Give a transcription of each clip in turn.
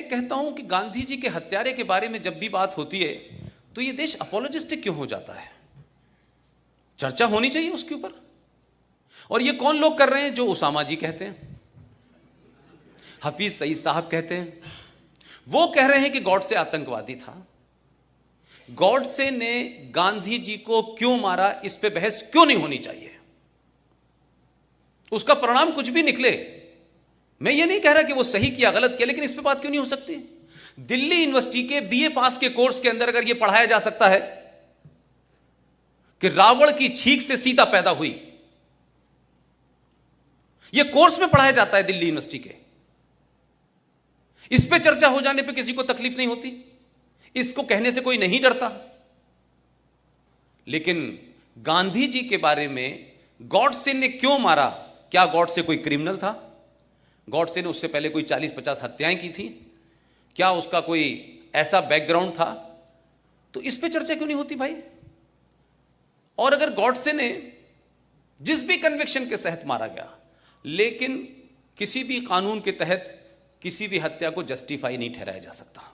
मैं कहता हूं कि गांधी जी के हत्यारे के बारे में जब भी बात होती है तो ये देश अपोलोजिस्टिक क्यों हो जाता है? चर्चा होनी चाहिए उसके ऊपर। और ये कौन लोग कर रहे हैं? जो उसामा जी कहते हैं, हफीज सईद साहब कहते हैं, वो कह रहे हैं कि गॉडसे आतंकवादी था। गॉडसे ने गांधी जी को क्यों मारा, इस पे बहस क्यों नहीं होनी चाहिए? उसका परिणाम कुछ भी निकले, मैं ये नहीं कह रहा कि वो सही किया गलत किया, लेकिन इस पे बात क्यों नहीं हो सकती? दिल्ली यूनिवर्सिटी के बीए पास के कोर्स के अंदर अगर यह पढ़ाया जा सकता है कि रावण की छींक से सीता पैदा हुई, यह कोर्स में पढ़ाया जाता है दिल्ली यूनिवर्सिटी के, इस पे चर्चा हो जाने पे किसी को तकलीफ नहीं होती, इसको कहने से कोई नहीं डरता। लेकिन गांधी जी के बारे में गॉडसे ने क्यों मारा? क्या गॉडसे कोई क्रिमिनल था? गॉडसे ने उससे पहले कोई 40-50 हत्याएं की थी? क्या उसका कोई ऐसा बैकग्राउंड था? तो इस पे चर्चा क्यों नहीं होती भाई? और अगर गॉडसे ने जिस भी कन्विक्शन के तहत मारा गया, लेकिन किसी भी कानून के तहत किसी भी हत्या को जस्टिफाई नहीं ठहराया जा सकता।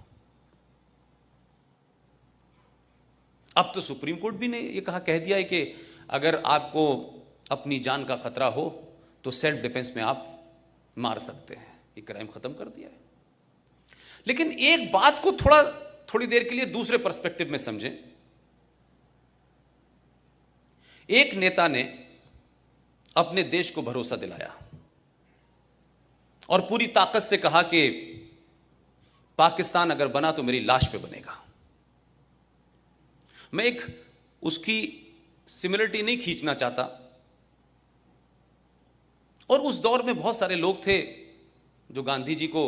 अब तो सुप्रीम कोर्ट भी ने यह कह दिया है कि अगर आपको अपनी जान का खतरा हो तो सेल्फ डिफेंस में आप मार सकते हैं। ये क्राइम खत्म कर दिया है। लेकिन एक बात को थोड़ी देर के लिए दूसरे पर्सपेक्टिव में समझें। एक नेता ने अपने देश को भरोसा दिलाया और पूरी ताकत से कहा कि पाकिस्तान अगर बना तो मेरी लाश पे बनेगा। मैं एक उसकी सिमिलरिटी नहीं खींचना चाहता, और उस दौर में बहुत सारे लोग थे जो गांधी जी को,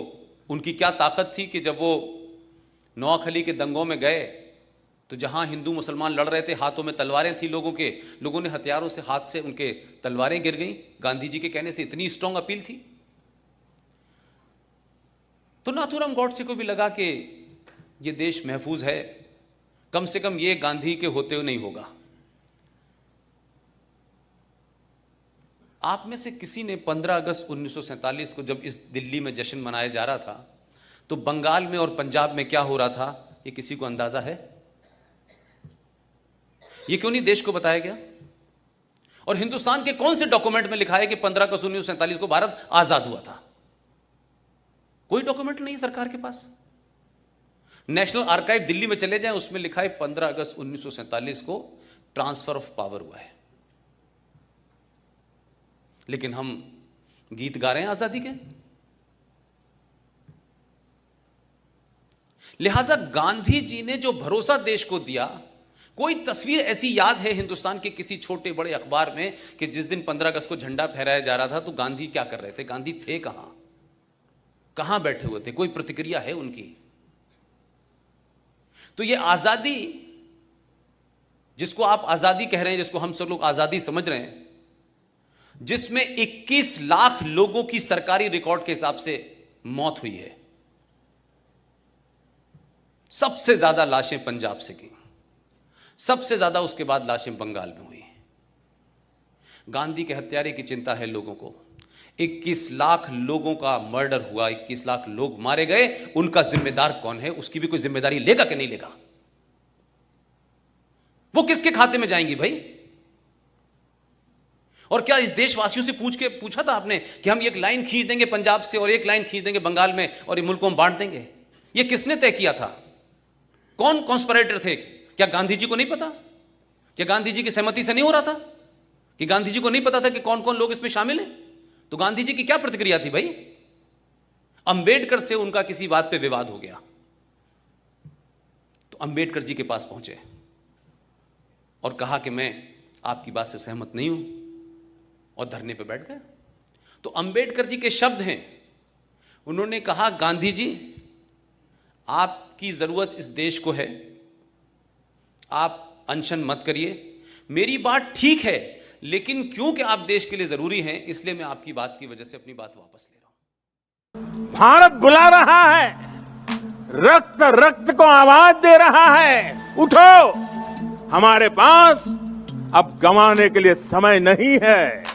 उनकी क्या ताकत थी कि जब वो नोआखली के दंगों में गए तो जहां हिंदू मुसलमान लड़ रहे थे, हाथों में तलवारें थी लोगों ने हथियारों से हाथ से उनके तलवारें गिर गईं। गांधी जी के कहने से इतनी स्ट्रांग अपील थी। तो नाथूराम गॉडसे को भी लगा कि ये देश महफूज है, कम से कम ये गांधी के होते हुए नहीं होगा। आप में से किसी ने 15 अगस्त 1947 को जब इस दिल्ली में जश्न मनाया जा रहा था तो बंगाल में और पंजाब में क्या हो रहा था, ये किसी को अंदाजा है? ये क्यों नहीं देश को बताया गया? और हिंदुस्तान के कौन से डॉक्यूमेंट में लिखा है कि 15 अगस्त 1947 को भारत आजाद हुआ था? कोई डॉक्यूमेंट नहीं है सरकार के पास। नेशनल आर्काइव दिल्ली में चले जाएं, उसमें लिखा है 15 अगस्त 1947 को ट्रांसफर ऑफ पावर हुआ है। लेकिन हम गीत गा रहे हैं आजादी के। लिहाजा गांधी जी ने जो भरोसा देश को दिया, कोई तस्वीर ऐसी याद है हिंदुस्तान के किसी छोटे बड़े अखबार में कि जिस दिन 15 अगस्त को झंडा फहराया जा रहा था तो गांधी क्या कर रहे थे? गांधी थे कहां बैठे हुए थे? कोई प्रतिक्रिया है उनकी? तो ये आजादी, जिसको आप आजादी कह रहे हैं, जिसको हम सब लोग आजादी समझ रहे हैं, जिसमें 21 लाख लोगों की सरकारी रिकॉर्ड के हिसाब से मौत हुई है, सबसे ज्यादा लाशें पंजाब से की, सबसे ज्यादा उसके बाद लाशें बंगाल में हुई। गांधी के हत्यारे की चिंता है लोगों को। 21 लाख लोगों का मर्डर हुआ, 21 लाख लोग मारे गए, उनका जिम्मेदार कौन है? उसकी भी कोई जिम्मेदारी लेगा कि नहीं लेगा? वो किसके खाते में जाएंगी भाई? और क्या इस देशवासियों से पूछा था आपने कि हम एक लाइन खींच देंगे पंजाब से और एक लाइन खींच देंगे बंगाल में और ये मुल्क को हम बांट देंगे? ये किसने तय किया था? कौन कॉन्स्पिरेटर थे? क्या गांधी जी को नहीं पता? क्या गांधी जी की सहमति से नहीं हो रहा था? कि गांधी जी को नहीं पता था कि कौन कौन लोग इसमें शामिल हैं? तो गांधी जी की क्या प्रतिक्रिया थी भाई? अंबेडकर से उनका किसी बात पे विवाद हो गया तो अंबेडकर जी के पास पहुंचे और कहा कि मैं आपकी बात से सहमत नहीं हूं, और धरने पे बैठ गए। तो अंबेडकर जी के शब्द हैं, उन्होंने कहा, गांधी जी, आपकी जरूरत इस देश को है, आप अनशन मत करिए। मेरी बात ठीक है, लेकिन क्योंकि आप देश के लिए जरूरी हैं, इसलिए मैं आपकी बात की वजह से अपनी बात वापस ले रहा हूं। भारत बुला रहा है, रक्त रक्त को आवाज दे रहा है, उठो, हमारे पास अब गंवाने के लिए समय नहीं है।